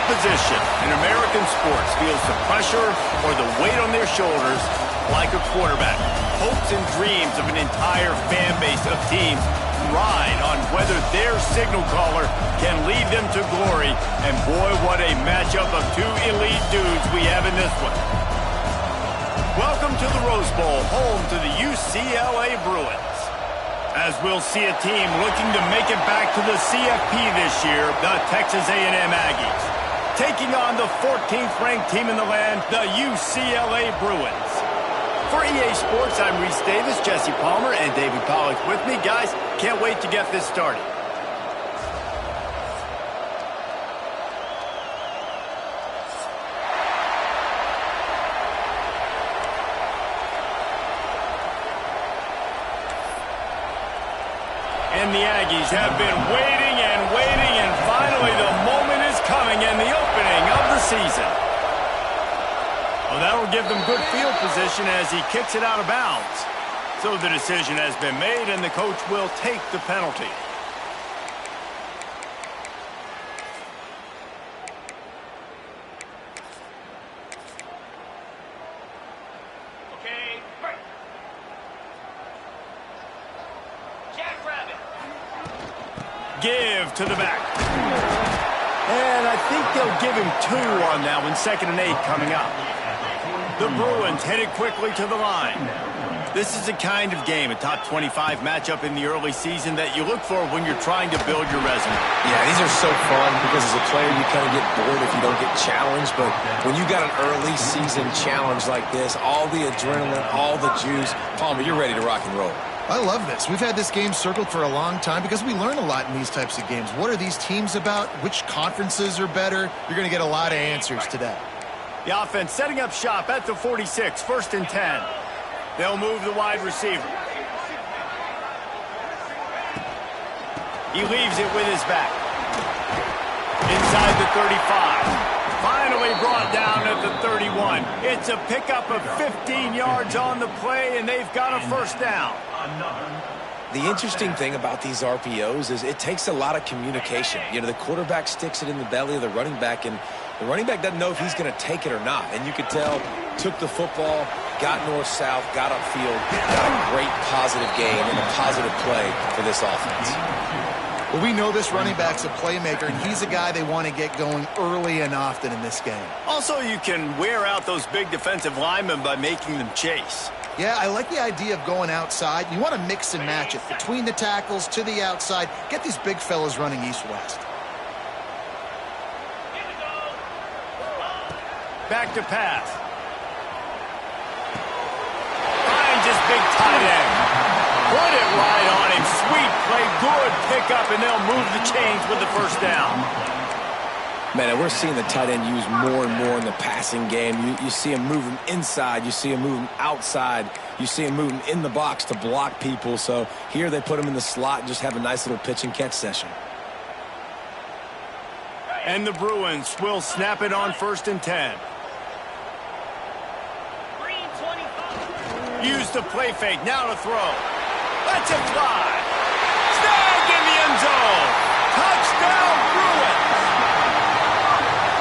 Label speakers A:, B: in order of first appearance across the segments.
A: position in American sports feels the pressure or the weight on their shoulders like a quarterback. Hopes and dreams of an entire fan base of teams ride on whether their signal caller can lead them to glory. And boy, what a matchup of two elite dudes we have in this one. Welcome to the Rose Bowl, home to the UCLA Bruins. As we'll see a team looking to make it back to the CFP this year, the Texas A&M Aggies, taking on the 14th-ranked team in the land, the UCLA Bruins. For EA Sports, I'm Reese Davis, Jesse Palmer, and David Pollack with me. Guys, can't wait to get this started. And the Aggies have been waiting and waiting, and finally the moment is coming and the opening of the season. Well, that will give them good field position as he kicks it out of bounds. So the decision has been made, and the coach will take the penalty. Give to the back. And I think they'll give him 2 on that one. 2nd and 8 coming up. The Bruins headed quickly to the line. This is a kind of game, a top 25 matchup in the early season that you look for when you're trying to build your resume.
B: Yeah, these are so fun because as a player you kind of get bored if you don't get challenged. But when you got an early season challenge like this, all the adrenaline, all the juice, Palmer, you're ready to rock and roll.
C: I love this. We've had this game circled for a long time because we learn a lot in these types of games. What are these teams about? Which conferences are better? You're going to get a lot of answers today.
A: The offense setting up shop at the 46, 1st and 10. They'll move the wide receiver. He leaves it with his back. Inside the 35. Finally brought down at the 31. It's a pickup of 15 yards on the play, and they've got a first down.
B: The interesting thing about these RPOs is it takes a lot of communication. You know, the quarterback sticks it in the belly of the running back, and the running back doesn't know if he's going to take it or not. And you could tell, took the football, got north-south, got upfield, got a great positive game and a positive play for this offense.
C: Well, we know this running back's a playmaker, and he's a guy they want to get going early and often in this game.
A: Also, you can wear out those big defensive linemen by making them chase.
C: Yeah, I like the idea of going outside. You want to mix and match it between the tackles to the outside. Get these big fellas running east-west.
A: Back to pass. Finds his big tight end. Put it right on him. Sweet play. Good pickup, and they'll move the chains with the first down.
B: Man, and we're seeing the tight end used more and more in the passing game. You see him move him inside. You see him move him outside. You see him move him in the box to block people. So here they put him in the slot and just have a nice little pitch and catch session.
A: And the Bruins will snap it on 1st and 10. Use the play fake. Now to throw. Let's it fly. Snagged in the end zone. Touchdown, Bruins.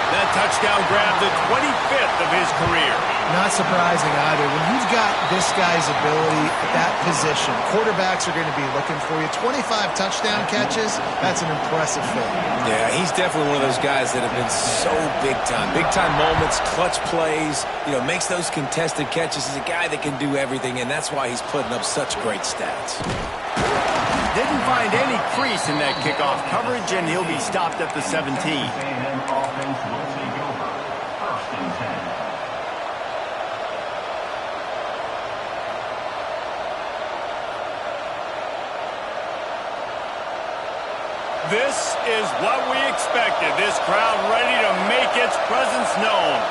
A: That touchdown grabbed the 25th of his career.
C: Not surprising either. When you've got this guy's ability at that position, quarterbacks are going to be looking for you. 25 touchdown catches, that's an impressive feat.
B: Yeah, he's definitely one of those guys that have been so big time. Big time moments, clutch plays, you know, makes those contested catches. He's a guy that can do everything, and that's why he's putting up such great stats.
A: Didn't find any crease in that kickoff coverage, and he'll be stopped at the 17. This is what we expected. This crowd ready to make its presence known.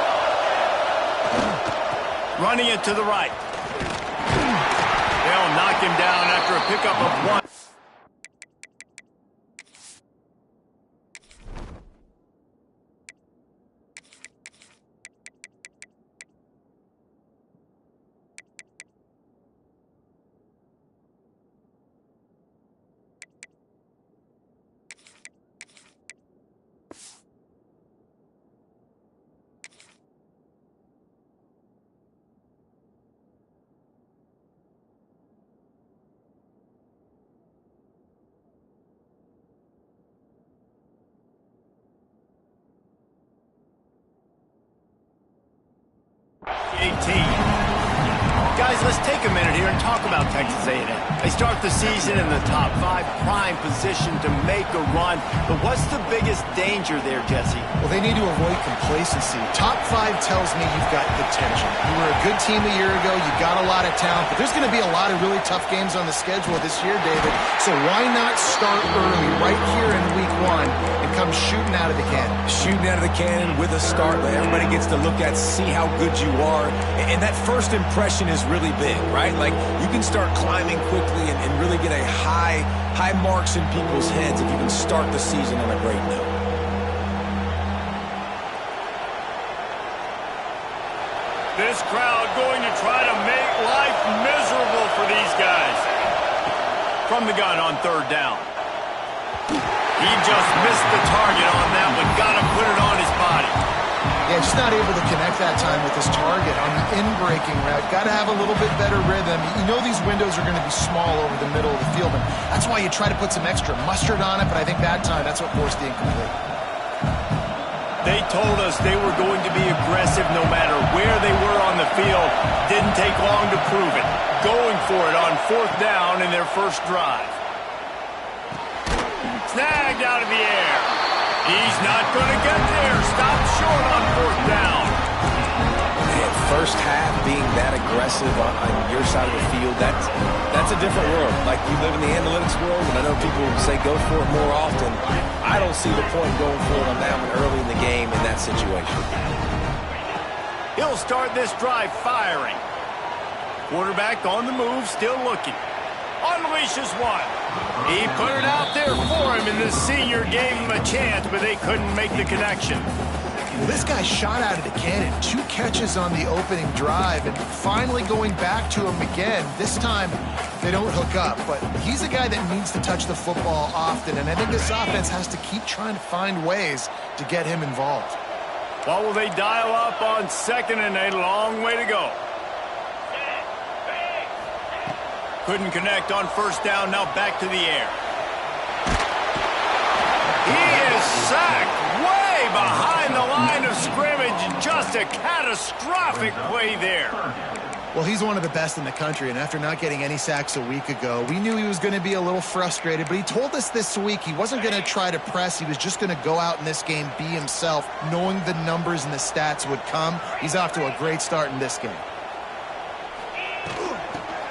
A: Running it to the right. They'll knock him down after a pickup of 1. Guys, let's take a minute here and talk about Texas A&M. They start the season in the top 5, prime position to make a run. But what's the biggest danger there, Jesse?
C: Well, they need to avoid complacency. Top 5 tells me you've got potential. You were a good team a year ago. You got a lot of talent. But there's going to be a lot of really tough games on the schedule this year, David. So why not start early right here in week 1 and come shooting out of the cannon?
B: Shooting out of the cannon with a start that everybody gets to look at, see how good you are. And that first impression is really big, right? Like, you can start climbing quickly and really get a high marks in people's heads if you can start the season on a great note.
A: This crowd going to try to make life miserable for these guys. From the gun on 3rd down. He just missed the target on that one. Got to put it on his body.
C: Yeah, just not able to connect that time with his target on the in-breaking route. Got to have a little bit better rhythm. You know these windows are going to be small over the middle of the field, and that's why you try to put some extra mustard on it, but I think that time that's what forced the incomplete.
A: They told us they were going to be aggressive no matter where they were on the field. Didn't take long to prove it. Going for it on 4th down in their first drive. Snagged out of the air. He's not going to get there. Stopped short on 4th down.
B: And first half being that aggressive on your side of the field, that's a different world. Like, you live in the analytics world, and I know people say go for it more often. I don't see the point going for it on that one early in the game in that situation.
A: He'll start this drive firing. Quarterback on the move, still looking. Unleashes one. He put it out there for him, and the senior gave him a chance, but they couldn't make the connection.
C: Well, this guy shot out of the cannon. 2 catches on the opening drive, and finally going back to him again. This time, they don't hook up, but he's a guy that needs to touch the football often, and I think this offense has to keep trying to find ways to get him involved.
A: What will they dial up on 2nd and a long way to go? Couldn't connect on 1st down, now back to the air. He is sacked way behind the line of scrimmage. Just a catastrophic play there.
C: Well, he's one of the best in the country, and after not getting any sacks a week ago, we knew he was going to be a little frustrated, but he told us this week he wasn't going to try to press. He was just going to go out in this game, be himself, knowing the numbers and the stats would come. He's off to a great start in this game.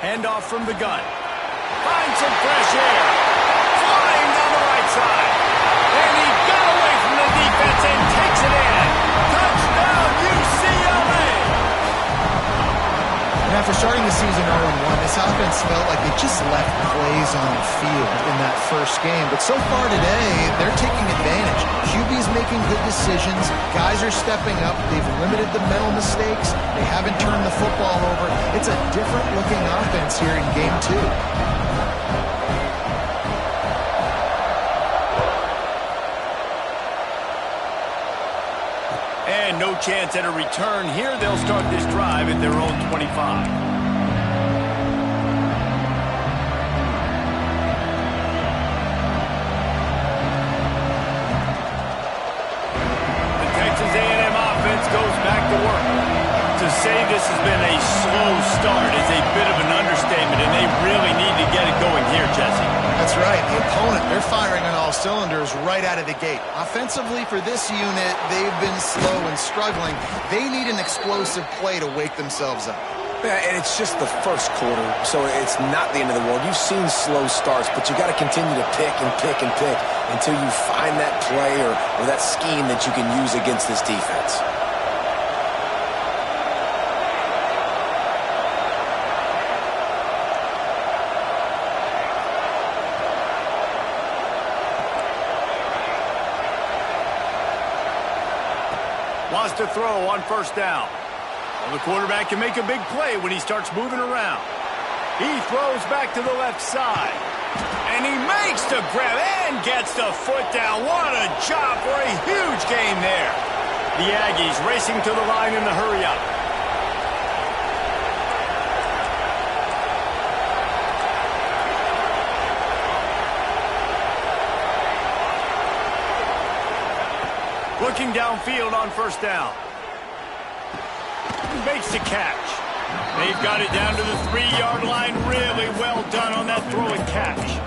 A: Handoff from the gun. Finds some fresh air. Flying down the right side. And he got away from the defense and takes it in. Touchdown, UCLA!
C: And after starting the season 0-1, this offense felt like they just left plays on the field in that first game. But so far today, they're taking advantage. QB's making good decisions. Guys are stepping up. They've limited the mental mistakes. They haven't turned the football over. It's a different-looking offense here in Game 2.
A: And no chance at a return here. They'll start this drive at their own 25. A&M offense goes back to work. To say this has been a slow start is a bit of an understatement, and they really need to get it going here, Jesse.
C: That's right. The opponent, they're firing on all cylinders right out of the gate. Offensively for this unit, they've been slow and struggling. They need an explosive play to wake themselves up.
B: Yeah, and it's just the first quarter, so it's not the end of the world. You've seen slow starts, but you got to continue to pick and pick and pick until you find that play or that scheme that you can use against this defense.
A: Wants to throw on 1st down. Well, the quarterback can make a big play when he starts moving around. He throws back to the left side. And he makes the grab and gets the foot down. What a job for a huge gain there. The Aggies racing to the line in the hurry-up. Looking downfield on 1st down. Makes the catch. They've got it down to the 3-yard line. Really well done on that throw and catch.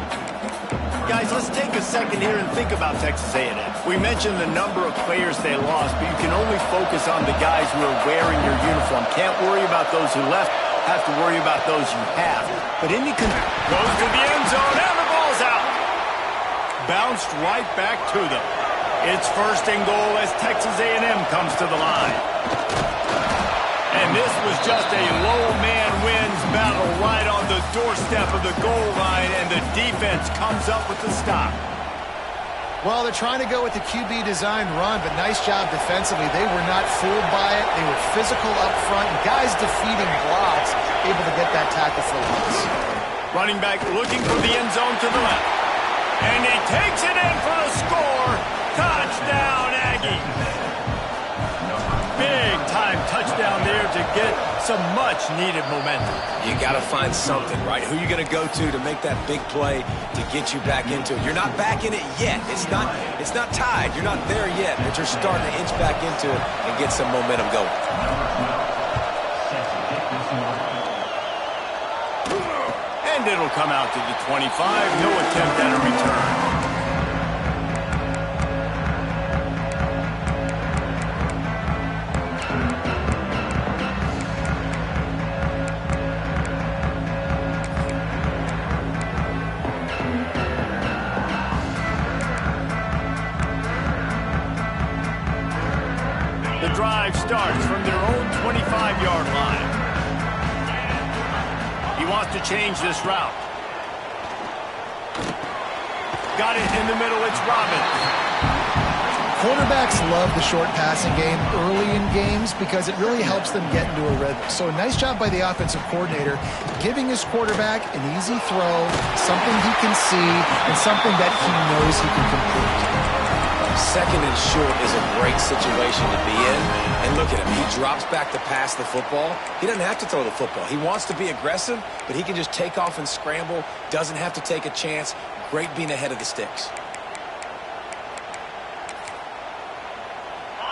A: Guys, let's take a second here and think about Texas A&M. We mentioned the number of players they lost, but you can only focus on the guys who are wearing your uniform. Can't worry about those who left. Have to worry about those you have. But Indy goes to the end zone, and the ball's out. Bounced right back to them. It's 1st and goal as Texas A&M comes to the line. And this was just a low-man wins battle right on the doorstep of the goal line, and the defense comes up with the stop.
C: Well, they're trying to go with the QB design run, but nice job defensively. They were not fooled by it. They were physical up front. Guys defeating blocks, able to get that tackle for loss.
A: Running back looking for the end zone to the left. And he takes it in for a score. Touchdown, Aggie. Big-time touchdown there to get some much-needed momentum.
B: You got to find something, right? Who you going to go to make that big play to get you back into it? You're not back in it yet. It's not tied. You're not there yet, but you're starting to inch back into it and get some momentum going.
A: And it'll come out to the 25. No attempt at a return. The drive starts from their own 25-yard line. He wants to change this route. Got it in the middle. It's Robbins.
C: Quarterbacks love the short passing game early in games because it really helps them get into a rhythm. So a nice job by the offensive coordinator giving his quarterback an easy throw, something he can see, and something that he knows he can complete.
B: 2nd and short is a great situation to be in. And look at him. He drops back to pass the football. He doesn't have to throw the football. He wants to be aggressive, but he can just take off and scramble. Doesn't have to take a chance. Great being ahead of the sticks.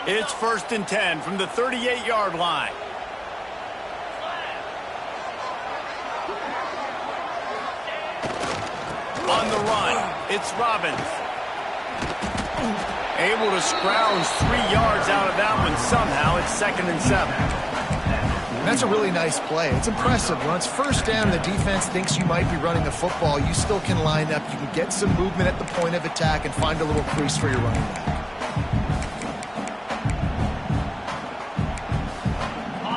A: It's 1st and 10 from the 38-yard line. On the run, it's Robbins. Able to scrounge 3 yards out of that one somehow. It's 2nd and 7.
C: That's a really nice play. It's impressive. When it's 1st down and the defense thinks you might be running the football, you still can line up. You can get some movement at the point of attack and find a little crease for your running back.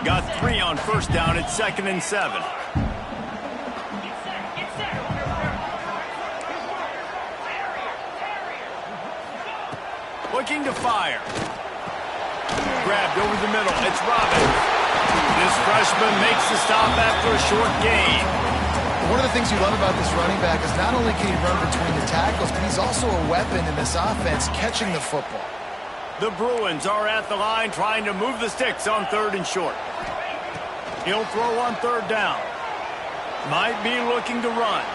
A: Got 3 on 1st down. It's 2nd and 7. Looking to fire. Grabbed over the middle. It's Robbins. This freshman makes the stop after a short gain.
C: One of the things you love about this running back is not only can he run between the tackles, but he's also a weapon in this offense catching the football.
A: The Bruins are at the line trying to move the sticks on 3rd and short. He'll throw on 3rd down. Might be looking to run.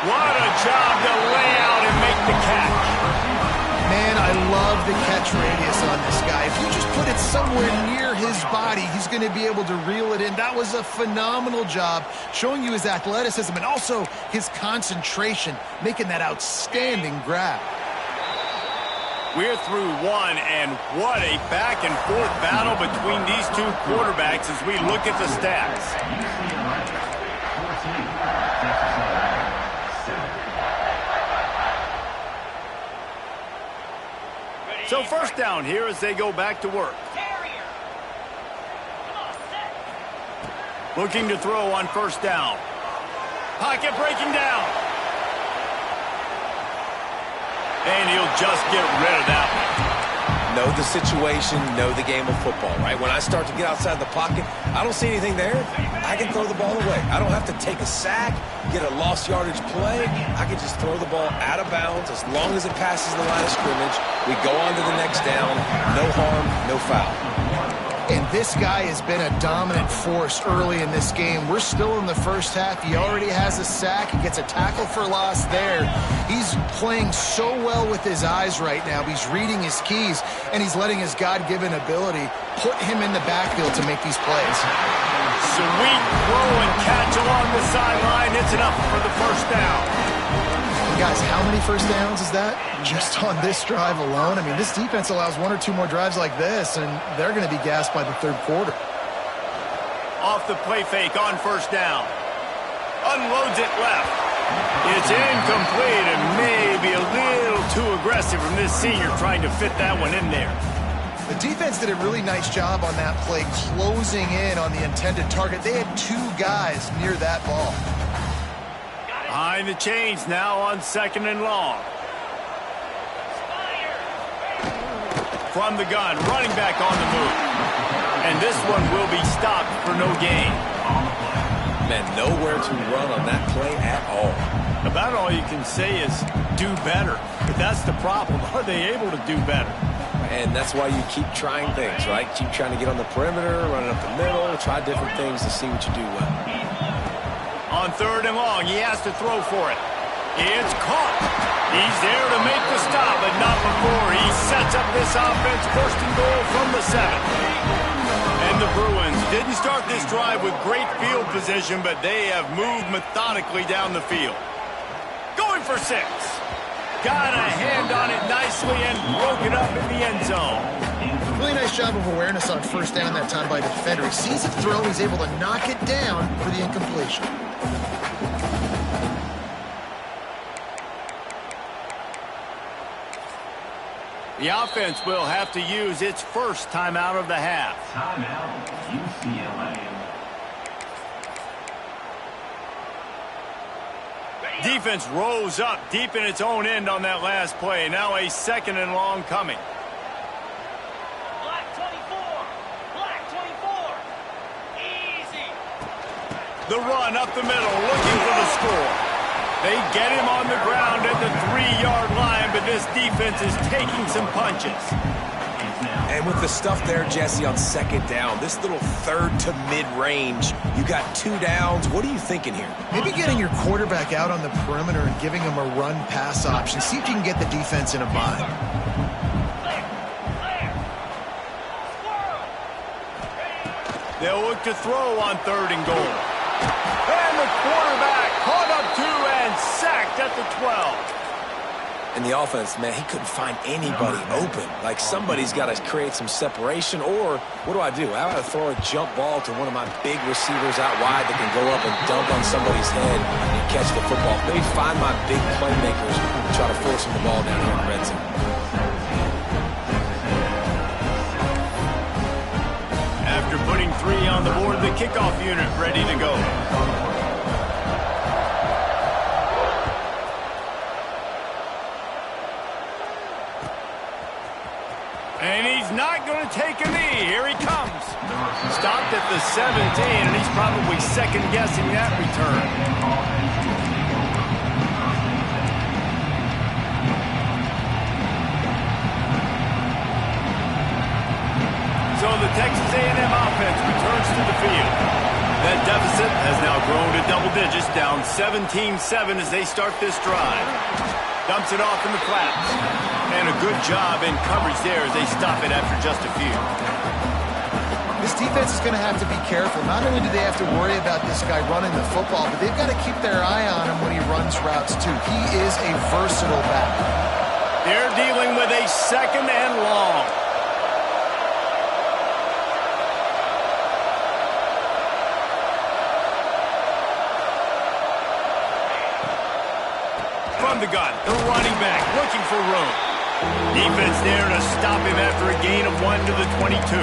A: What a job to lay out and make the catch.
C: Man, I love the catch radius on this guy. If you just put it somewhere near his body, he's going to be able to reel it in. That was a phenomenal job, showing you his athleticism and also his concentration, making that outstanding grab.
A: We're through one, and what a back-and-forth battle between these two quarterbacks as we look at the stats. So 1st down here as they go back to work. Looking to throw on 1st down. Pocket breaking down. And he'll just get rid of that one.
B: Know the situation, know the game of football, right? When I start to get outside the pocket, I don't see anything there. I can throw the ball away. I don't have to take a sack, get a lost yardage play. I can just throw the ball out of bounds as long as it passes the line of scrimmage. We go on to the next down. No harm, no foul.
C: And this guy has been a dominant force early in this game. We're still in the 1st half. He already has a sack. He gets a tackle for loss there. He's playing so well with his eyes right now. He's reading his keys, and he's letting his God-given ability put him in the backfield to make these plays.
A: Sweet throw and catch along the sideline. It's enough for the first down.
C: And guys, how many first downs is that? Just on this drive alone? I mean, this defense allows 1 or 2 more drives like this, and they're going to be gassed by the third quarter.
A: Off the play fake on first down. Unloads it left. It's incomplete and maybe a little too aggressive from this senior trying to fit that one in there.
C: The defense did a really nice job on that play, closing in on the intended target. They had 2 guys near that ball.
A: Behind the chains now on 2nd and long. From the gun, running back on the move. And this one will be stopped for no gain.
B: Man, nowhere to run on that play at all.
A: About all you can say is do better. But that's the problem. Are they able to do better?
B: And that's why you keep trying things, right? Keep trying to get on the perimeter, running up the middle, try different things to see what you do well.
A: On 3rd and long, he has to throw for it. It's caught. He's there to make the stop, but not before he sets up this offense. 1st and goal from the 7. And the Bruins didn't start this drive with great field position, but they have moved methodically down the field. Going for 6. Got a hand on it nicely and broke it up in the end zone.
C: Really nice job of awareness on first down that time by the defender. He sees a throw, he's able to knock it down for the incompletion.
A: The offense will have to use its first timeout of the half.
D: Timeout, UCLA.
A: Defense rose up deep in its own end on that last play. Now a 2nd and long coming.
D: Black 24. Black 24. Easy.
A: The run up the middle, looking for the score. They get him on the ground at the 3-yard line, but this defense is taking some punches.
B: And with the stuff there, Jesse, on 2nd down, this little 3rd to mid-range, you got 2 downs. What are you thinking here?
C: Maybe getting your quarterback out on the perimeter and giving him a run-pass option. See if you can get the defense in a bind.
A: They'll look to throw on 3rd and goal. And the quarterback caught up 2 and sacked at the 12.
B: And the offense, man, he couldn't find anybody open. Like, somebody's got to create some separation, or what do? I got to throw a jump ball to one of my big receivers out wide that can go up and dunk on somebody's head and catch the football. Maybe find my big playmakers and try to force them the ball down here in the red zone.
A: After putting 3 on the board, the kickoff unit ready to go. And he's not going to take a knee. Here he comes. Stopped at the 17, and he's probably second-guessing that return. So the Texas A&M offense returns to the field. That deficit has now grown to double digits, down 17-7 as they start this drive. Dumps it off in the flats. And a good job in coverage there as they stop it after just a few.
C: This defense is going to have to be careful. Not only do they have to worry about this guy running the football, but they've got to keep their eye on him when he runs routes too. He is a versatile back.
A: They're dealing with a 2nd and long. From the gun, the running back looking for room. Defense there to stop him after a gain of 1 to the 22.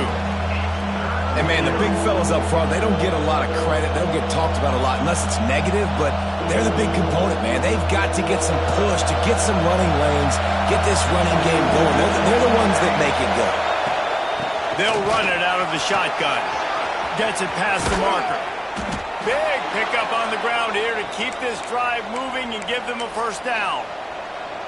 B: And, man, the big fellas up front, they don't get a lot of credit. They don't get talked about a lot unless it's negative, but they're the big component, man. They've got to get some push, to get some running lanes, get this running game going. They're the ones that make it go.
A: They'll run it out of the shotgun. Gets it past the marker. Big pickup on the ground here to keep this drive moving and give them a first down.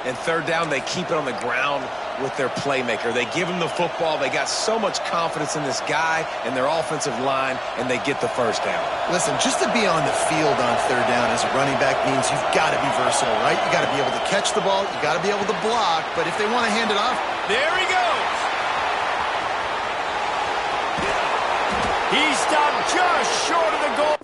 B: And 3rd down, they keep it on the ground with their playmaker. They give him the football. They got so much confidence in this guy and their offensive line, and they get the first down.
C: Listen, just to be on the field on 3rd down as a running back means you've got to be versatile, right? You got to be able to catch the ball. You got to be able to block. But if they want to hand it off,
A: there he goes. He stopped just short of the goal.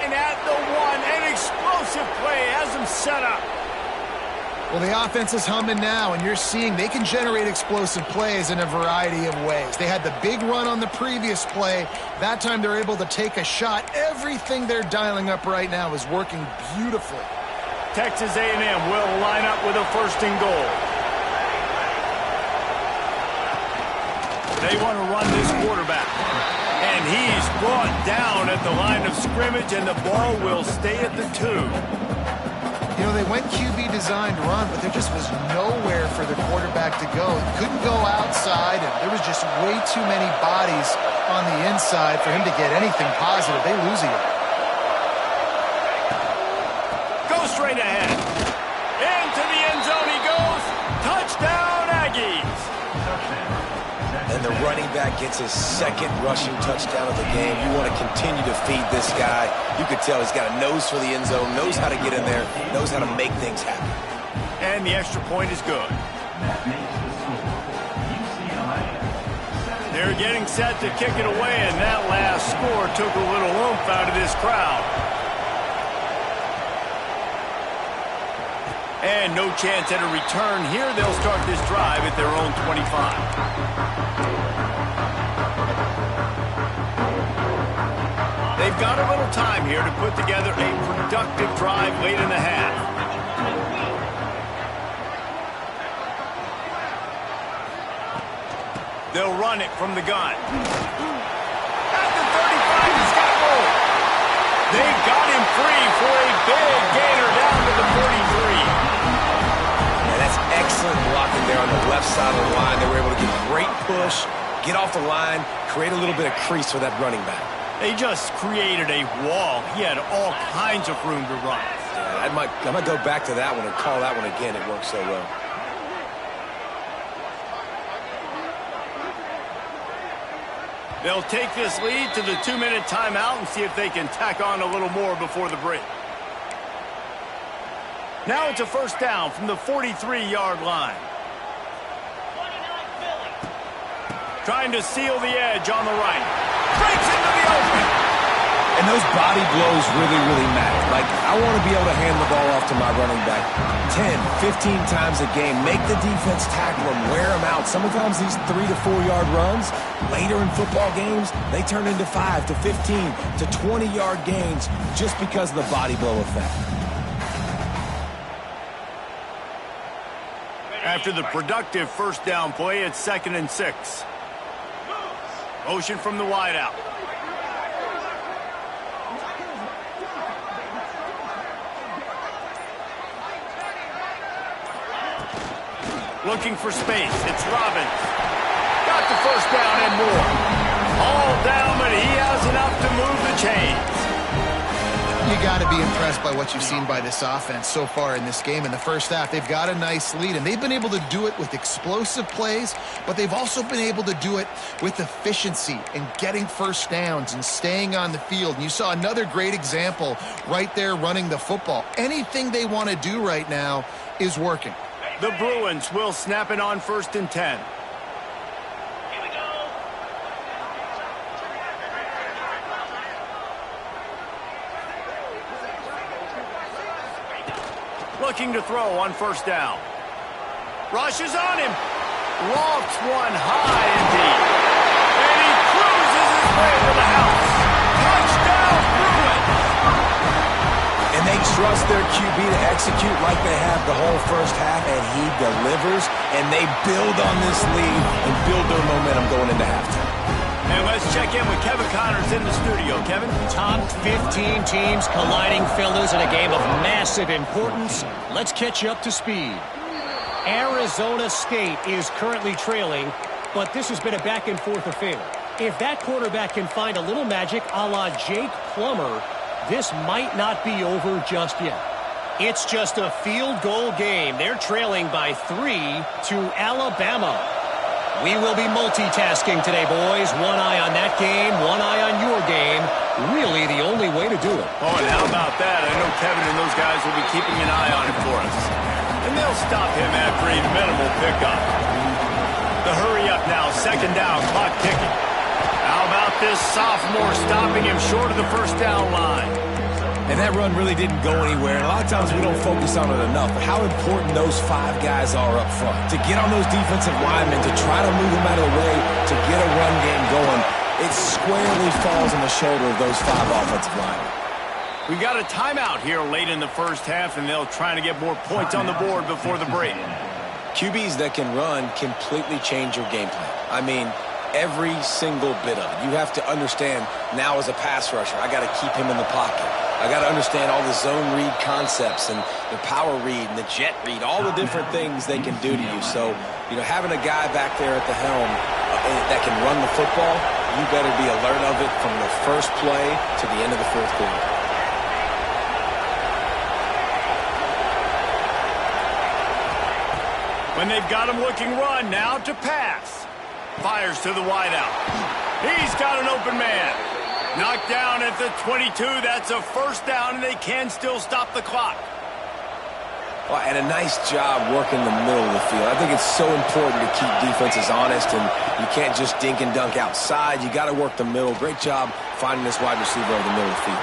A: And at the one, an explosive play has him set up.
C: Well, the offense is humming now, and you're seeing they can generate explosive plays in a variety of ways. They had the big run on the previous play. That time they're able to take a shot. Everything they're dialing up right now is working beautifully.
A: Texas A&M will line up with a first and goal. They want to run this quarterback. And he's brought down at the line of scrimmage, and the ball will stay at the 2.
C: You know, they went QB designed run, but there just was nowhere for the quarterback to go. He couldn't go outside, and there was just way too many bodies on the inside for him to get anything positive. They lose it.
A: Go straight ahead. Into the end zone he goes. Touchdown, Aggies.
B: And the running back gets his second rushing touchdown of the game. You want to continue to feed this guy. You could tell he's got a nose for the end zone, knows how to get in there, knows how to make things happen.
A: And the extra point is good. They're getting set to kick it away, and that last score took a little oomph out of this crowd. And no chance at a return here. They'll start this drive at their own 25. They've got a little time here to put together a productive drive late in the half. They'll run it from the gun. At the 35, he's got room. They've got him free for a big gainer down to the 43.
B: And that's excellent blocking there on the left side of the line. They were able to get great push, get off the line, create a little bit of crease for that running back.
A: They just created a wall. He had all kinds of room to run.
B: Yeah, I might go back to that one and call that one again. It worked so well.
A: They'll take this lead to the 2-minute timeout and see if they can tack on a little more before the break. Now it's a first down from the 43-yard line. Trying to seal the edge on the right. Breaks into the open.
B: And those body blows really, really matter. Like, I want to be able to hand the ball off to my running back 10, 15 times a game. Make the defense tackle him, wear him out. Sometimes these 3 to 4 yard runs, later in football games, they turn into 5 to 15 to 20-yard gains just because of the body blow effect.
A: After the productive first down play, it's 2nd and 6. Motion from the wideout. Looking for space. It's Robbins. Got the first down and more. All down, but he has enough to move the chains.
C: You got to be impressed by what you've seen by this offense so far in this game. In the first half, they've got a nice lead, and they've been able to do it with explosive plays, but they've also been able to do it with efficiency and getting first downs and staying on the field. And you saw another great example right there running the football. Anything they want to do right now is working.
A: The Bruins will snap it on 1st and 10. Looking to throw on first down. Rushes on him. Lofts one high and deep. And he cruises his way to the house. Touchdown, Bruins!
B: And they trust their QB to execute like they have the whole first half, and he delivers, and they build on this lead and build their momentum going into halftime.
A: And let's check in with Kevin Connors in the studio. Kevin?
E: Top 15 teams colliding, fellas, in a game of massive importance. Let's catch you up to speed. Arizona State is currently trailing, but this has been a back-and-forth affair. If that quarterback can find a little magic a la Jake Plummer, this might not be over just yet. It's just a field goal game. They're trailing by 3 to Alabama. We will be multitasking today, boys. One eye on that game, one eye on your game. Really the only way to do it.
A: Oh, and how about that? I know Kevin and those guys will be keeping an eye on it for us. And they'll stop him after a minimal pickup. The hurry up now, second down, clock ticking. How about this sophomore stopping him short of the first down line?
B: And that run really didn't go anywhere. And a lot of times we don't focus on it enough. But how important those 5 guys are up front. To get on those defensive linemen, to try to move them out of the way, to get a run game going, it squarely falls on the shoulder of those 5 offensive linemen.
A: We got a timeout here late in the first half, and they'll try to get more points on the board before the break.
B: QBs that can run completely change your game plan. I mean, every single bit of it. You have to understand now as a pass rusher, I got to keep him in the pocket. I got to understand all the zone read concepts and the power read and the jet read, all the different things they can do to you. So, having a guy back there at the helm that can run the football, you better be alert of it from the first play to the end of the fourth quarter.
A: When they've got him looking run, now to pass. Fires to the wideout. He's got an open man. Knocked down at the 22. That's a first down, and they can still stop the clock.
B: Well, and a nice job working the middle of the field. I think it's so important to keep defenses honest, and you can't just dink and dunk outside. You got to work the middle. Great job finding this wide receiver over the middle of the field.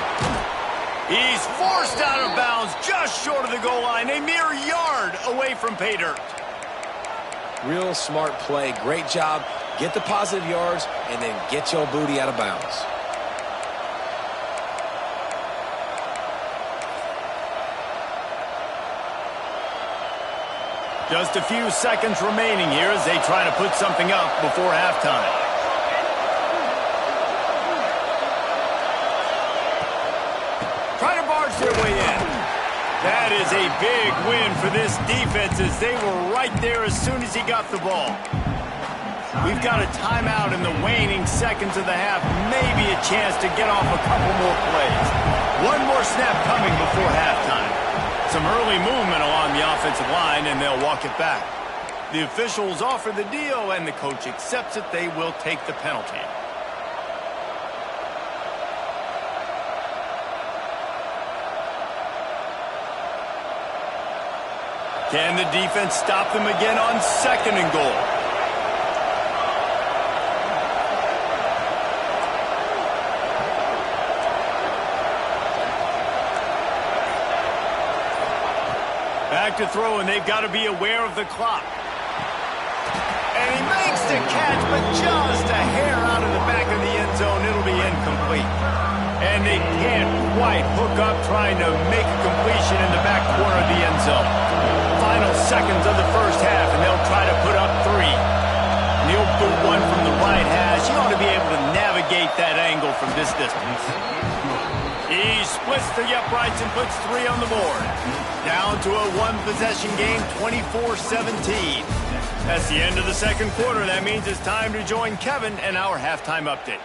A: He's forced out of bounds just short of the goal line, a mere yard away from pay dirt.
B: Real smart play. Great job. Get the positive yards, and then get your booty out of bounds.
A: Just a few seconds remaining here as they try to put something up before halftime. Try to barge their way in. That is a big win for this defense as they were right there as soon as he got the ball. We've got a timeout in the waning seconds of the half. Maybe a chance to get off a couple more plays. One more snap coming before halftime. Some early movement along the offensive line, and they'll walk it back. The officials offer the deal, and the coach accepts it. They will take the penalty. Can the defense stop them again on second and goal? Back to throw, and they've got to be aware of the clock. And he makes the catch, but just a hair out of the back of the end zone. It'll be incomplete. And they can't quite hook up trying to make a completion in the back corner of the end zone. Final seconds of the first half, and they'll try to put up 3. He'll boot one from the right hash. He ought to be able to navigate that angle from this distance. He splits the uprights and puts 3 on the board. Down to a one-possession game, 24-17. That's the end of the second quarter. That means it's time to join Kevin and our halftime update.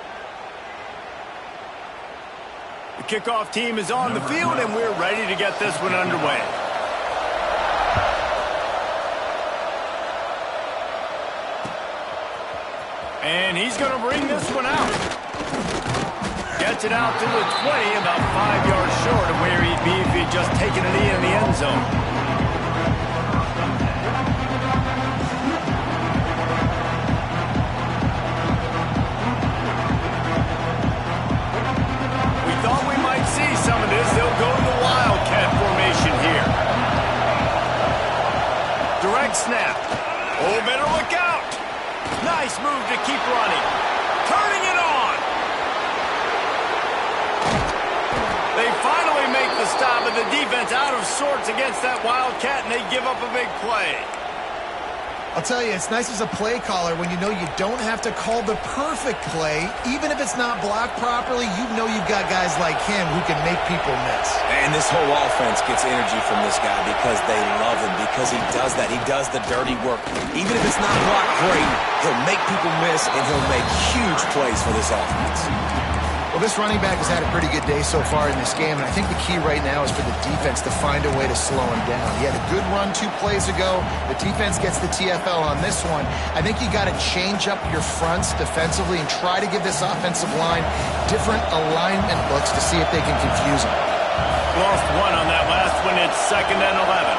A: The kickoff team is on the field, and we're ready to get this one underway. And he's going to bring this one out. Gets it out to the 20, about 5 yards short of where he'd be if he'd just taken it in the end zone. We thought we might see some of this. They'll go to the Wildcat formation here. Direct snap. Oh, better look out. Nice move to keep running. Turning it on. They finally make the stop, and the defense out of sorts against that Wildcat, and they give up a big play.
C: I'll tell you, it's nice as a play caller when you know you don't have to call the perfect play. Even if it's not blocked properly, you know you've got guys like him who can make people miss.
B: And this whole offense gets energy from this guy because they love him, because he does that. He does the dirty work. Even if it's not blocked great, he'll make people miss, and he'll make huge plays for this offense.
C: Well, this running back has had a pretty good day so far in this game, and I think the key right now is for the defense to find a way to slow him down. He had a good run 2 plays ago. The defense gets the TFL on this one. I think you got to change up your fronts defensively and try to give this offensive line different alignment looks to see if they can confuse him.
A: Lost 1 on that last one. It's 2nd and 11.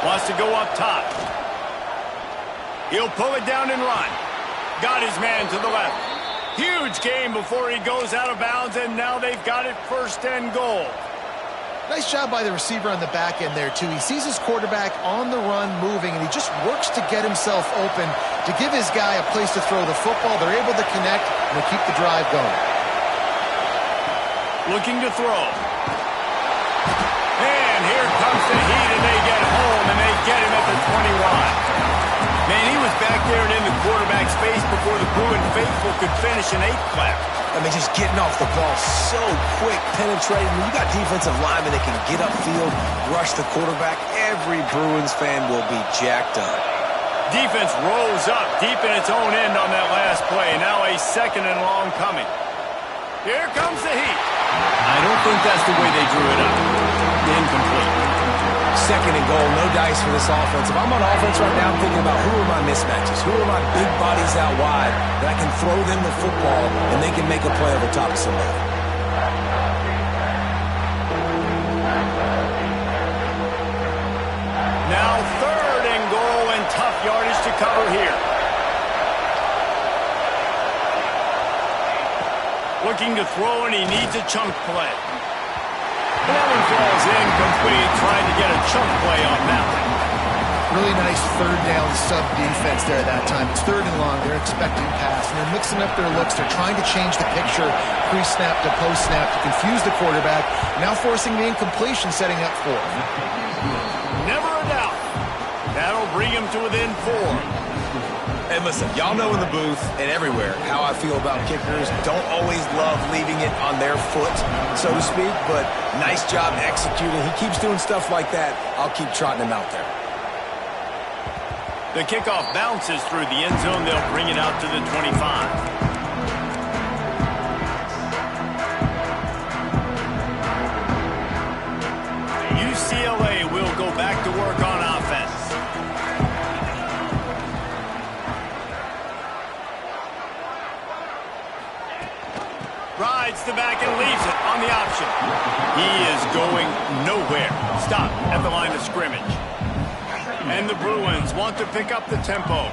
A: Wants to go up top. He'll pull it down and run. Got his man to the left. Huge game before he goes out of bounds, and now they've got it 1st and goal.
C: Nice job by the receiver on the back end there, too. He sees his quarterback on the run moving, and he just works to get himself open to give his guy a place to throw the football. They're able to connect, and they keep the drive going.
A: Looking to throw. And here comes the heat, and they get home, and they get him at the 21. Man, he was back there and in the quarterback's face before the Bruin faithful could finish an 8th clap.
B: I mean, just getting off the ball so quick, penetrating. When you got defensive linemen that can get upfield, rush the quarterback, every Bruins fan will be jacked up.
A: Defense rolls up deep in its own end on that last play. Now a 2nd and long coming. Here comes the heat. I don't think that's the way they drew it up. Incomplete.
B: 2nd and goal, no dice for this offense. If I'm on offense right now, I'm thinking about who are my mismatches? Who are my big bodies out wide that I can throw them the football and they can make a play over top of somebody?
A: Now 3rd and goal, and tough yardage to cover here. Looking to throw, and he needs a chunk play. That one falls incomplete, trying to get a chunk play on that one.
C: Really nice 3rd down sub defense there at that time. It's 3rd and long. They're expecting pass, and they're mixing up their looks. They're trying to change the picture pre-snap to post-snap to confuse the quarterback, now forcing the incompletion, setting up 4th.
A: Never a doubt. That'll bring him to within 4.
B: And listen, y'all know in the booth and everywhere how I feel about kickers. Don't always love leaving it on their foot, so to speak, but nice job executing. He keeps doing stuff like that. I'll keep trotting him out there.
A: The kickoff bounces through the end zone. They'll bring it out to the 25. UCLA will go back to work on offense. Rides the back and leaves it on the option. He is going nowhere. Stop at the line of scrimmage. And the Bruins want to pick up the tempo.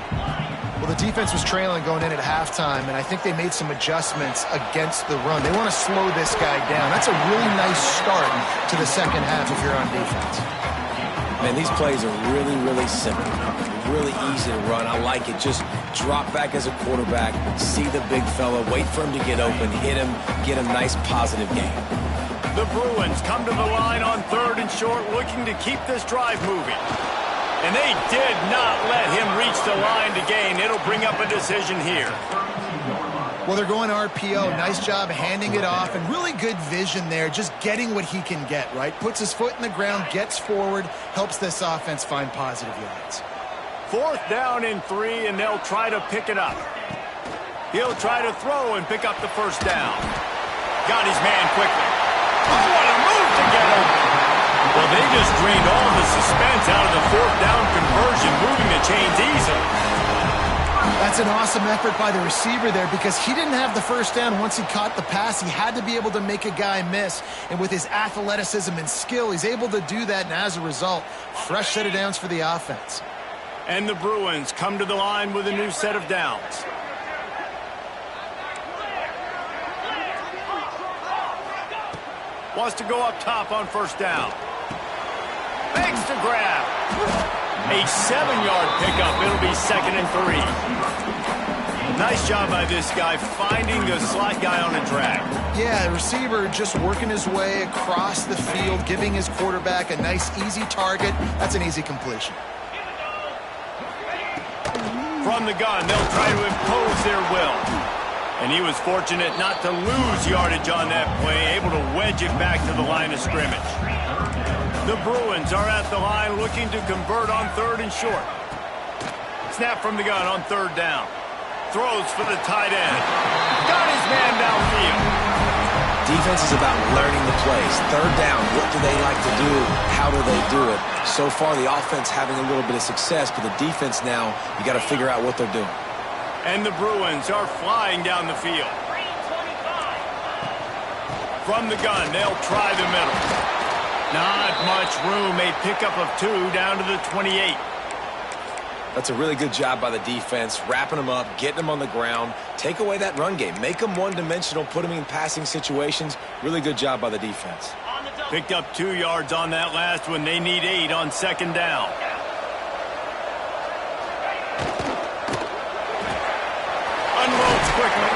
C: Well, the defense was trailing going in at halftime, and I think they made some adjustments against the run. They want to slow this guy down. That's a really nice start to the 2nd half if you're on defense.
B: Man, these plays are really, really simple. Really easy to run. I like it. Just drop back as a quarterback, see the big fella, wait for him to get open, hit him, get a nice positive game.
A: The Bruins come to the line on 3rd and short, looking to keep this drive moving. And they did not let him reach the line to gain. It'll bring up a decision here.
C: Well, they're going RPO. Nice job handing it off, and really good vision there, just getting what he can get, right? Puts his foot in the ground, gets forward, helps this offense find positive yards.
A: 4th down and 3, and they'll try to pick it up. He'll try to throw and pick up the 1st down. Got his man quickly. Oh, what a move to get open. Well, they just drained all the suspense out of the 4th down conversion, moving the chains easily.
C: That's an awesome effort by the receiver there because he didn't have the 1st down once he caught the pass. He had to be able to make a guy miss, and with his athleticism and skill, he's able to do that, and as a result, fresh set of downs for the offense.
A: And the Bruins come to the line with a new set of downs. Wants to go up top on 1st down. Begs to grab. A 7-yard pickup. It'll be 2nd and 3. Nice job by this guy finding the slot guy on a drag.
C: Yeah, the receiver just working his way across the field, giving his quarterback a nice, easy target. That's an easy completion.
A: From the gun, they'll try to impose their will. And he was fortunate not to lose yardage on that play, able to wedge it back to the line of scrimmage. The Bruins are at the line looking to convert on 3rd and short. Snap from the gun on 3rd down. Throws for the tight end. Got his man downfield.
B: Defense is about learning the plays. 3rd down, what do they like to do? How do they do it? So far, the offense having a little bit of success, but the defense now, you got to figure out what they're doing.
A: And the Bruins are flying down the field. From the gun, they'll try the middle. Not much room. A pickup of 2 down to the 28.
B: That's a really good job by the defense, wrapping them up, getting them on the ground. Take away that run game. Make them one-dimensional, put them in passing situations. Really good job by the defense.
A: Picked up 2 yards on that last one. They need 8 on 2nd down. Unloads quickly.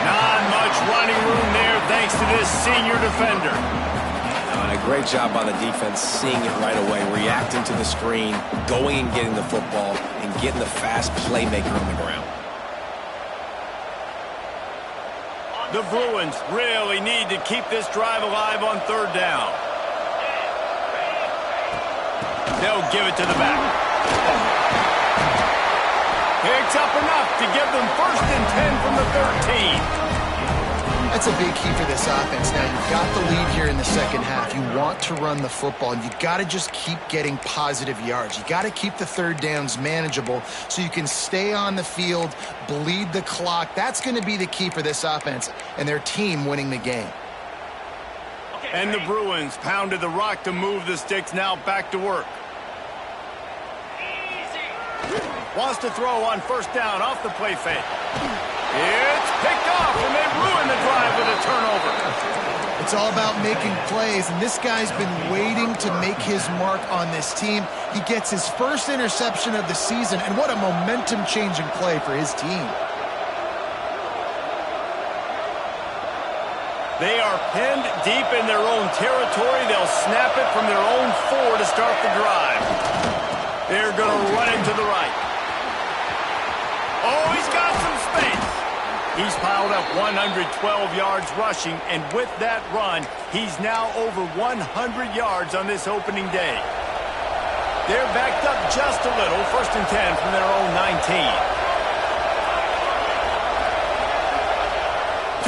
A: Not much running room there thanks to this senior defender.
B: And a great job by the defense seeing it right away, reacting to the screen, going and getting the football, and getting the fast playmaker on the ground.
A: The Bruins really need to keep this drive alive on 3rd down. They'll give it to the back. Picks up enough to give them 1st and 10 from the 13.
C: That's a big key for this offense. Now, you've got the lead here in the second half. You want to run the football, and you've got to just keep getting positive yards. You got to keep the 3rd downs manageable so you can stay on the field, bleed the clock. That's going to be the key for this offense and their team winning the game.
A: And the Bruins pounded the rock to move the sticks, now back to work. Wants to throw on 1st down off the play fake. It's picked off, and they ruin the drive with a turnover.
C: It's all about making plays, and this guy's been waiting to make his mark on this team. He gets his 1st interception of the season, and what a momentum-changing play for his team.
A: They are pinned deep in their own territory. They'll snap it from their own 4 to start the drive. They're going to run it to the right. Oh, he's got some space. He's piled up 112 yards rushing, and with that run, he's now over 100 yards on this opening day. They're backed up just a little, 1st and 10 from their own 19.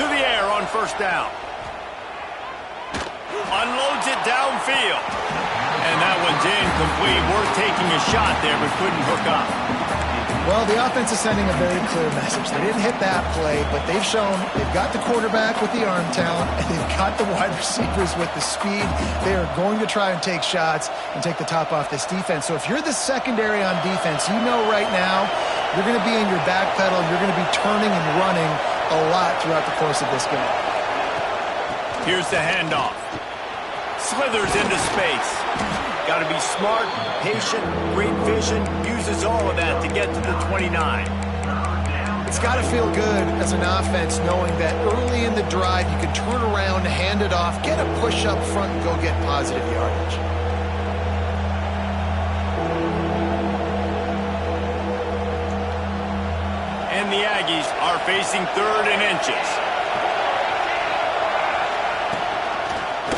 A: To the air on 1st down. Unloads it downfield. And that one's incomplete. Worth taking a shot there, but couldn't hook up.
C: Well, the offense is sending a very clear message. They didn't hit that play, but they've shown they've got the quarterback with the arm talent, and they've got the wide receivers with the speed. They are going to try and take shots and take the top off this defense. So if you're the secondary on defense, you know right now you're going to be in your back pedal. You're going to be turning and running a lot throughout the course of this game.
A: Here's the handoff. Slithers into space. Got to be smart, patient, great vision, uses all of that to get to the 29.
C: It's got to feel good as an offense knowing that early in the drive you can turn around, hand it off, get a push up front, and go get positive yardage.
A: And the Aggies are facing 3rd and inches.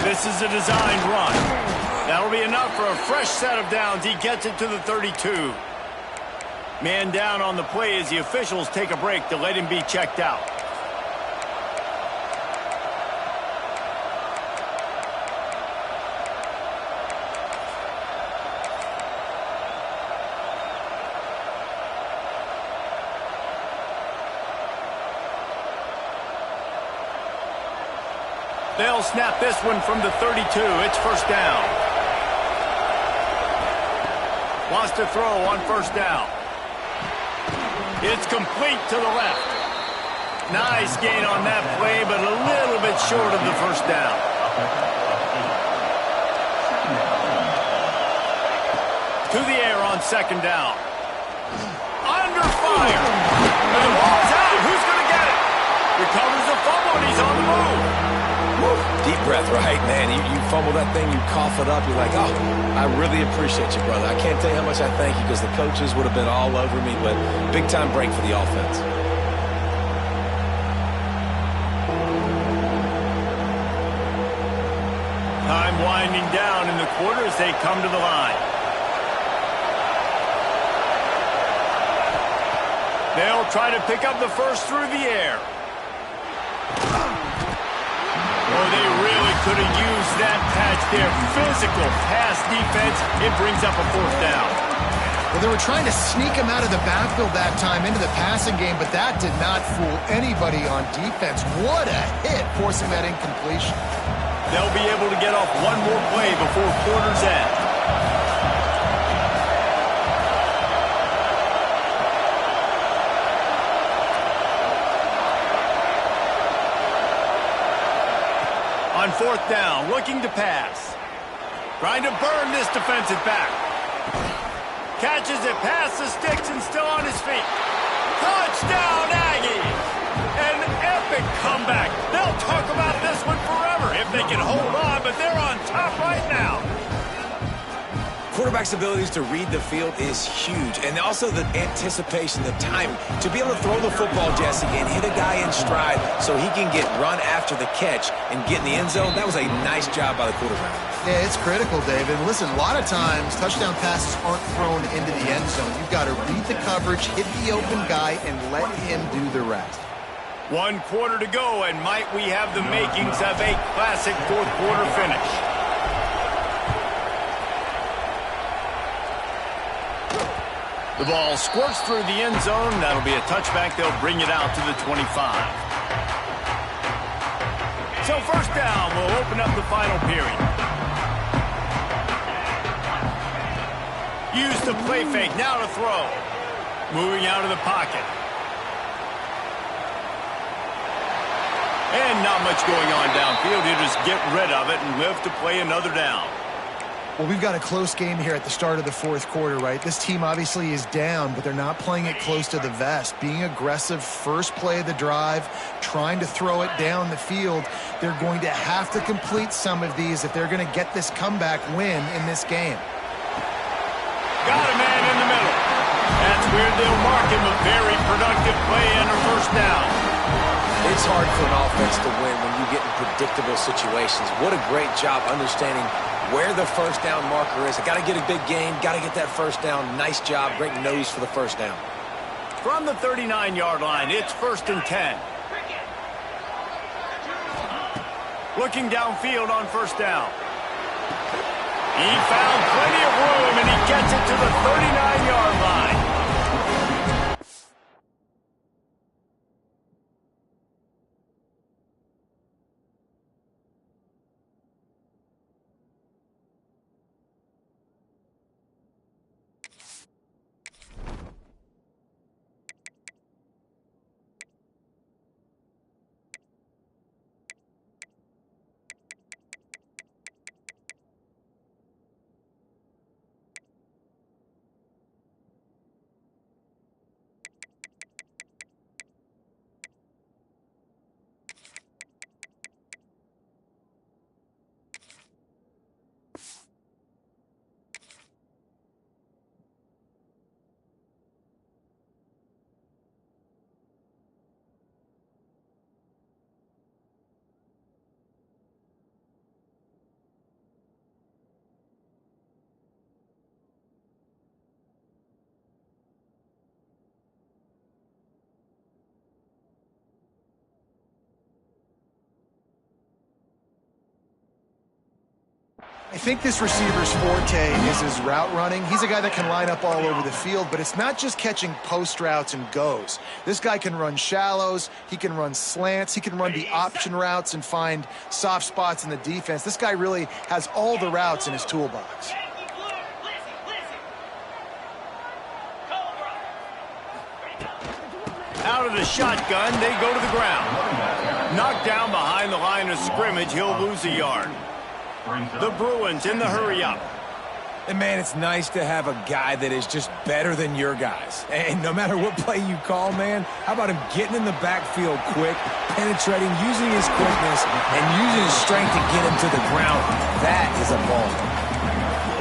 A: This is a designed run. That'll be enough for a fresh set of downs. He gets it to the 32. Man down on the play as the officials take a break to let him be checked out. They'll snap this one from the 32. It's 1st down. Wants to throw on 1st down. It's complete to the left. Nice gain on that play, but a little bit short of the 1st down. To the air on 2nd down. Under fire. And the ball's out. Recovers the fumble, and he's on the move.
B: Woo. Deep breath, right? Man, you fumble that thing, you cough it up, you're like, oh, I really appreciate you, brother. I can't tell you how much I thank you because the coaches would have been all over me, but big-time break for the offense.
A: Time winding down in the quarter as they come to the line. They'll try to pick up the first through the air. Oh, they really could have used that patch there. Physical pass defense. It brings up a fourth down.
C: Well, they were trying to sneak him out of the backfield that time into the passing game, but that did not fool anybody on defense. What a hit, forcing that incompletion.
A: They'll be able to get off one more play before quarter's end. On fourth down, looking to pass. Trying to burn this defensive back. Catches it past the sticks and still on his feet. Touchdown, Aggies! An epic comeback. They'll talk about this one forever if they can hold on, but they're on top right now.
B: Quarterback's abilities to read the field is huge, and also the anticipation, the timing. To be able to throw the football, Jesse, and hit a guy in stride so he can get run after the catch and get in the end zone, that was a nice job by the quarterback.
C: Yeah, it's critical, David. Listen, a lot of times touchdown passes aren't thrown into the end zone. You've got to read the coverage, hit the open guy, and let him do the rest.
A: 1 quarter to go, and might we have the makings of a classic fourth quarter finish. The ball squirts through the end zone. That'll be a touchback. They'll bring it out to the 25. So first down will open up the final period. Use the play fake. Now to throw. Moving out of the pocket. And not much going on downfield. He'll just get rid of it and live to play another down.
C: Well, we've got a close game here at the start of the fourth quarter, right? This team obviously is down, but they're not playing it close to the vest. Being aggressive, first play of the drive, trying to throw it down the field. They're going to have to complete some of these if they're going to get this comeback win in this game.
A: Got a man in the middle. That's where they'll mark him a very productive play and a first down.
B: It's hard for an offense to win when you get in predictable situations. What a great job understanding where the first down marker is. I got to get a big gain, got to get that first down. Nice job, great nose for the first down.
A: From the 39-yard line, it's 1st and 10. Looking downfield on first down. He found plenty of room, and he gets it to the 39-yard line.
C: I think this receiver's forte is his route running. He's a guy that can line up all over the field, but it's not just catching post routes and goes. This guy can run shallows, he can run slants, he can run the option routes and find soft spots in the defense. This guy really has all the routes in his toolbox.
A: Out of the shotgun, they go to the ground. Knocked down behind the line of scrimmage, he'll lose a yard. The Bruins in the hurry-up.
B: And, man, it's nice to have a guy that is just better than your guys. And no matter what play you call, man, how about him getting in the backfield quick, penetrating, using his quickness, and using his strength to get him to the ground? That is a ball.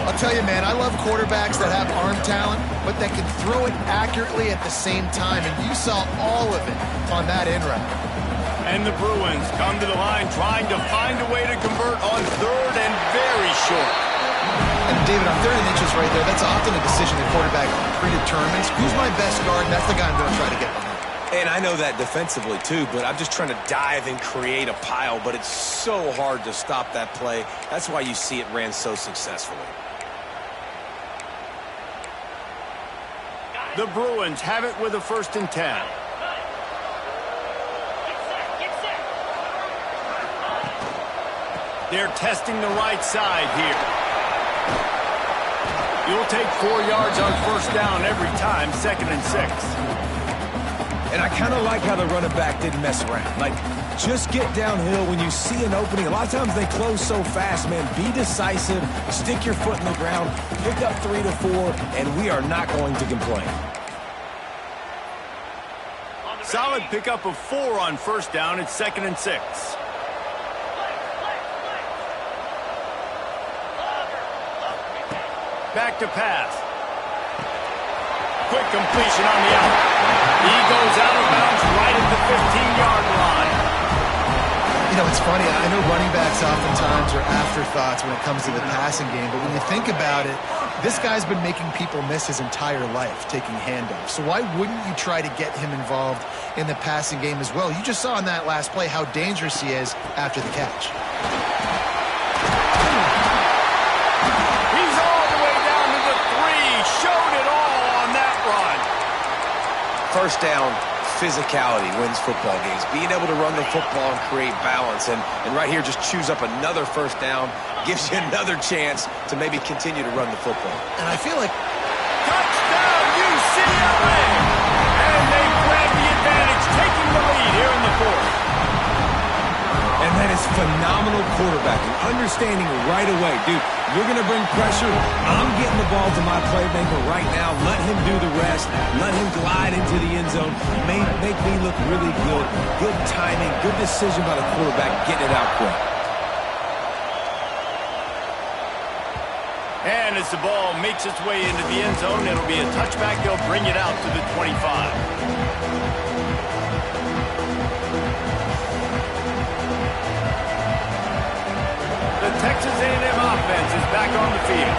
C: I'll tell you, man, I love quarterbacks that have arm talent, but that can throw it accurately at the same time. And you saw all of it on that in route.
A: And the Bruins come to the line trying to find a way to convert on third and very short.
C: And David, on 3rd and inches right there, that's often a decision the quarterback predetermines. Who's my best guard? And that's the guy I'm going to try to get behind.
B: And I know that defensively, too, but I'm just trying to dive and create a pile, but it's so hard to stop that play. That's why you see it ran so successfully.
A: The Bruins have it with a 1st and 10. They're testing the right side here. You'll take 4 yards on 1st down every time, 2nd and 6.
B: And I kind of like how the running back didn't mess around. Like, just get downhill when you see an opening. A lot of times they close so fast, man. Be decisive, stick your foot in the ground, pick up 3 to 4, and we are not going to complain.
A: Solid pickup of 4 on 1st down. It's 2nd and 6. Back to pass. Quick completion on the out. He goes out of bounds right at the 15-yard line.
C: You know, it's funny. I know running backs oftentimes are afterthoughts when it comes to the passing game, but when you think about it, this guy's been making people miss his entire life taking handoffs. So why wouldn't you try to get him involved in the passing game as well? You just saw in that last play how dangerous he is after the catch.
A: He's all the way down to the 3. Showed it all on that run.
B: 1st down, physicality wins football games. Being able to run the football and create balance. And right here, just choose up another 1st down. Gives you another chance to maybe continue to run the football.
C: And I feel like...
A: Touchdown, UCLA! And they grab the advantage, taking the lead here in the 4th.
B: And that is phenomenal quarterbacking. Understanding right away, dude, you're going to bring pressure. I'm getting the ball to my playmaker right now. Let him do the rest. Let him glide into the end zone. Make me look really good. Good timing, good decision by the quarterback, getting it out quick.
A: And as the ball makes its way into the end zone, it'll be a touchback. They'll bring it out to the 25. The Texas A&M offense is back on the field.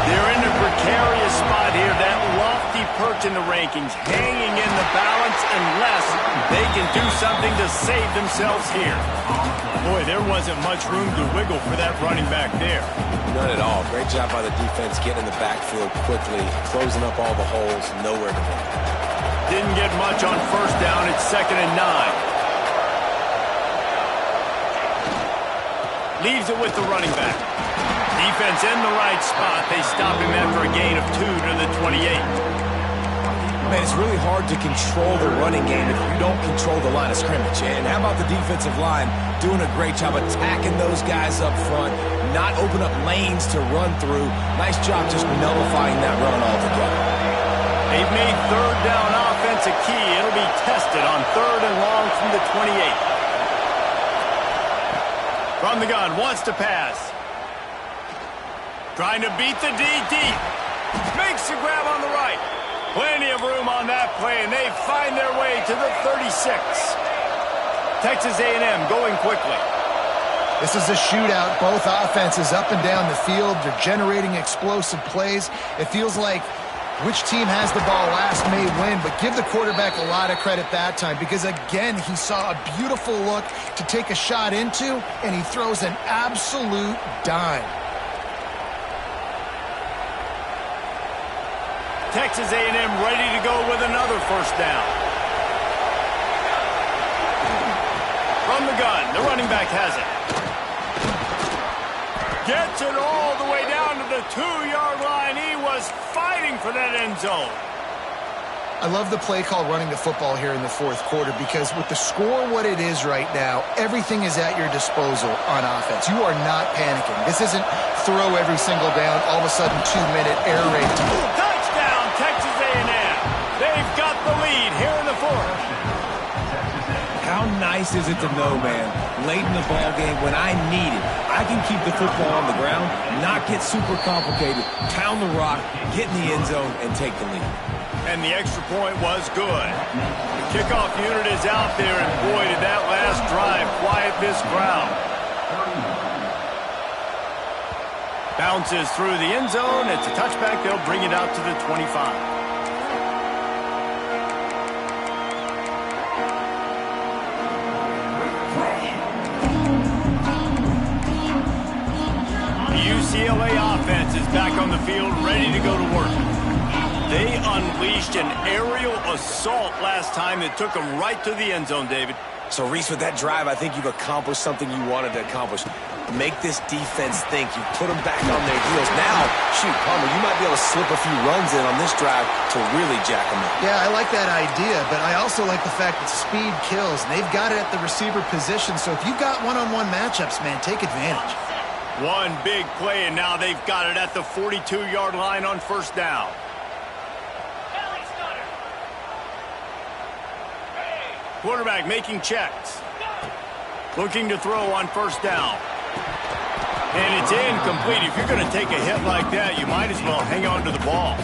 A: They're in a precarious spot here, that lofty perch in the rankings, hanging in the balance unless they can do something to save themselves here. Boy, there wasn't much room to wiggle for that running back there.
B: None at all. Great job by the defense getting in the backfield quickly, closing up all the holes, nowhere to run.
A: Didn't get much on 1st down. It's 2nd and 9. Leaves it with the running back. Defense in the right spot. They stop him after a gain of 2 to the 28.
B: Man, it's really hard to control the running game if you don't control the line of scrimmage. And how about the defensive line doing a great job attacking those guys up front, not open up lanes to run through. Nice job just nullifying that run altogether.
A: They've made 3rd down offense a key. It'll be tested on 3rd and long from the 28. From the gun, wants to pass. Trying to beat the D deep. Makes the grab on the right. Plenty of room on that play, and they find their way to the 36. Texas A&M going quickly.
C: This is a shootout. Both offenses up and down the field. They're generating explosive plays. It feels like which team has the ball last may win, but give the quarterback a lot of credit that time because, again, he saw a beautiful look to take a shot into, and he throws an absolute dime.
A: Texas A&M ready to go with another 1st down. From the gun, the running back has it. Gets it all the way down to the 2-yard line. He was fighting for that end zone.
C: I love the play call running the football here in the fourth quarter because with the score what it is right now, everything is at your disposal on offense. You are not panicking. This isn't throw every single down, all of a sudden 2-minute air raid.
A: Touchdown, Texas A&M. They've got the lead here in the fourth.
B: How nice is it to know, man, late in the ball game when I need it, I can keep the football on the ground, not get super complicated, pound the rock, get in the end zone, and take the lead.
A: And the extra point was good. The kickoff unit is out there, and boy, did that last drive quiet this crowd. Bounces through the end zone. It's a touchback. They'll bring it out to the 25. UCLA offense is back on the field, ready to go to work. They unleashed an aerial assault last time that took them right to the end zone, David.
B: So, Reese, with that drive, I think you've accomplished something you wanted to accomplish. Make this defense think. You put them back on their heels. Now, shoot, Palmer, you might be able to slip a few runs in on this drive to really jack them up.
C: Yeah, I like that idea, but I also like the fact that speed kills, and they've got it at the receiver position. So if you've got one-on-one matchups, man, take advantage.
A: One big play, and now they've got it at the 42-yard line on first down. Quarterback making checks. Looking to throw on first down. And it's incomplete. If you're going to take a hit like that, you might as well hang on to the ball.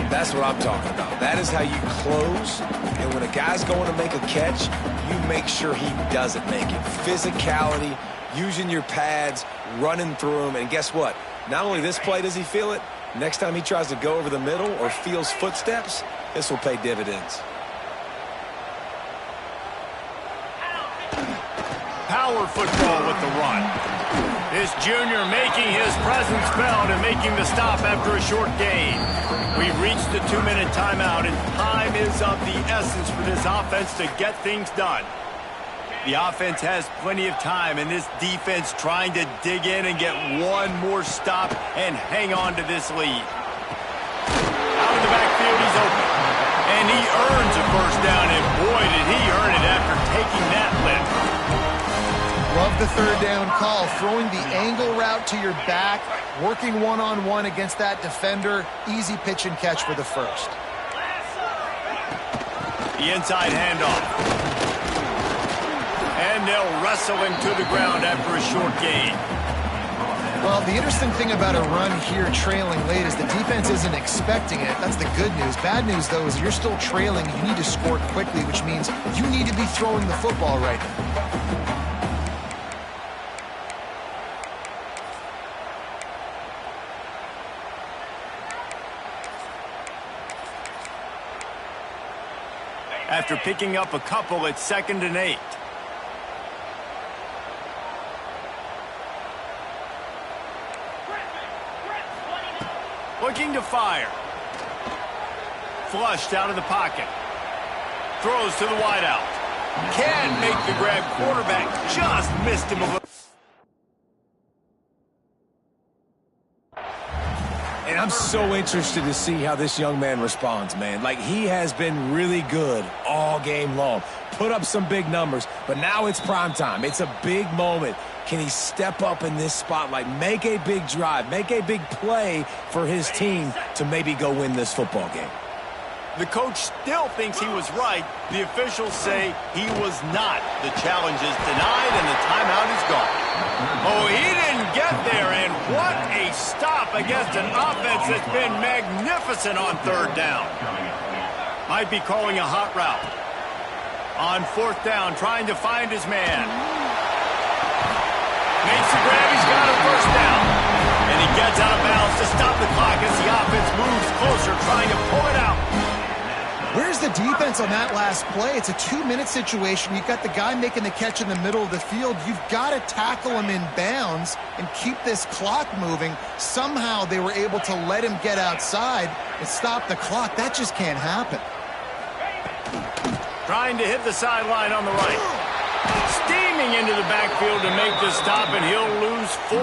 B: That's what I'm talking about. That is how you close. And when a guy's going to make a catch, you make sure he doesn't make it. Physicality, using your pads, running through them. And guess what? Not only this play does he feel it, next time he tries to go over the middle or feels footsteps, this will pay dividends.
A: Power football with the run. This junior making his presence felt and making the stop after a short gain. We've reached the 2-minute timeout, and time is of the essence for this offense to get things done. The offense has plenty of time, and this defense trying to dig in and get one more stop and hang on to this lead. Out of the backfield, he's open. And he earns a first down, and boy, did he earn it after taking that lift.
C: Love the third down call, throwing the angle route to your back, working one-on-one against that defender. Easy pitch and catch for the first.
A: The inside handoff. And they'll wrestle him to the ground after a short gain.
C: Well, the interesting thing about a run here trailing late is the defense isn't expecting it. That's the good news. Bad news, though, is you're still trailing. You need to score quickly, which means you need to be throwing the football right now.
A: After picking up a couple, it's 2nd and 8. Looking to fire. Flushed out of the pocket. Throws to the wideout. Can't make the grab. Quarterback just missed him a little.
B: And I'm so interested to see how this young man responds, man. Like, he has been really good all game long. Put up some big numbers, but now it's prime time. It's a big moment. Can he step up in this spotlight, make a big drive, make a big play for his team to maybe go win this football game?
A: The coach still thinks he was right. The officials say he was not. The challenge is denied, and the timeout is gone. Oh, he didn't get there, and what a stop against an offense that's been magnificent on third down. Might be calling a hot route. On fourth down, trying to find his man. Makes the grab, he's got a first down. And he gets out of bounds to stop the clock as the offense moves closer, trying to pull it out.
C: Where's the defense on that last play? It's a 2-minute situation. You've got the guy making the catch in the middle of the field. You've got to tackle him in bounds and keep this clock moving. Somehow they were able to let him get outside and stop the clock. That just can't happen.
A: Trying to hit the sideline on the right. Steaming into the backfield to make the stop, and he'll lose 4.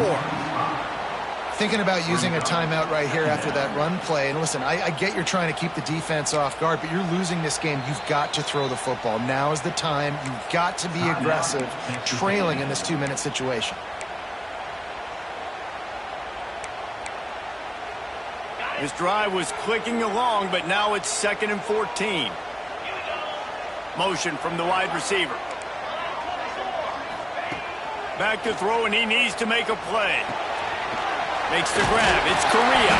C: Thinking about using a timeout right here after that run play. And listen, I get you're trying to keep the defense off guard, but you're losing this game. You've got to throw the football. Now is the time. You've got to be aggressive, trailing in this 2-minute situation.
A: This drive was clicking along, but now it's 2nd and 14. Motion from the wide receiver. Back to throw, and he needs to make a play. Makes the grab. It's Korea.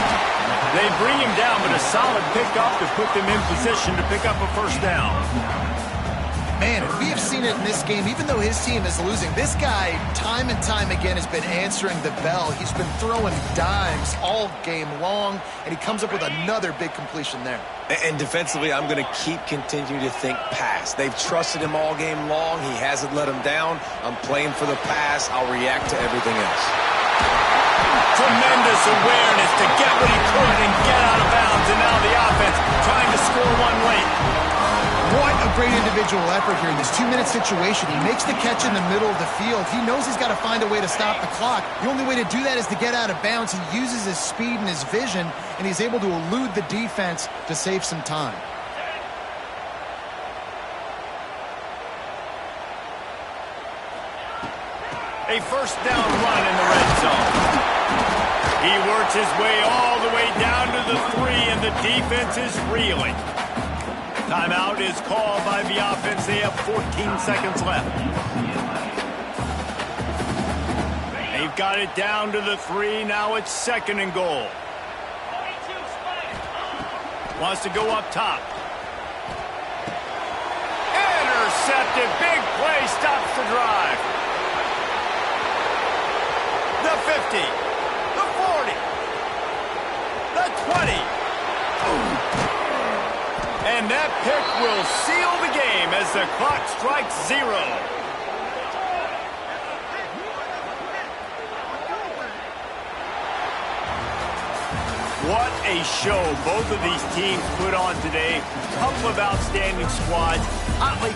A: They bring him down, but a solid pickup to put them in position to pick up a first down.
C: Man, and we have seen it in this game, even though his team is losing. This guy, time and time again, has been answering the bell. He's been throwing dimes all game long, and he comes up with another big completion there.
B: And defensively, I'm going to continuing to think pass. They've trusted him all game long. He hasn't let him down. I'm playing for the pass. I'll react to everything else.
A: Tremendous awareness to get what he could and get out of bounds. And now the offense trying to score one late.
C: What a great individual effort here in this 2-minute situation. He makes the catch in the middle of the field. He knows he's got to find a way to stop the clock. The only way to do that is to get out of bounds. He uses his speed and his vision, and he's able to elude the defense to save some time.
A: A first down run in the red zone. He works his way all the way down to the 3, and the defense is reeling. Timeout is called by the offense. They have 14 seconds left. They've got it down to the 3. Now it's 2nd and goal. Wants to go up top. Intercepted. Big play. Stops the drive. The 50. The 40. The 20. And that pick will seal the game as the clock strikes 0. What a show both of these teams put on today. Couple of outstanding squads. Hotly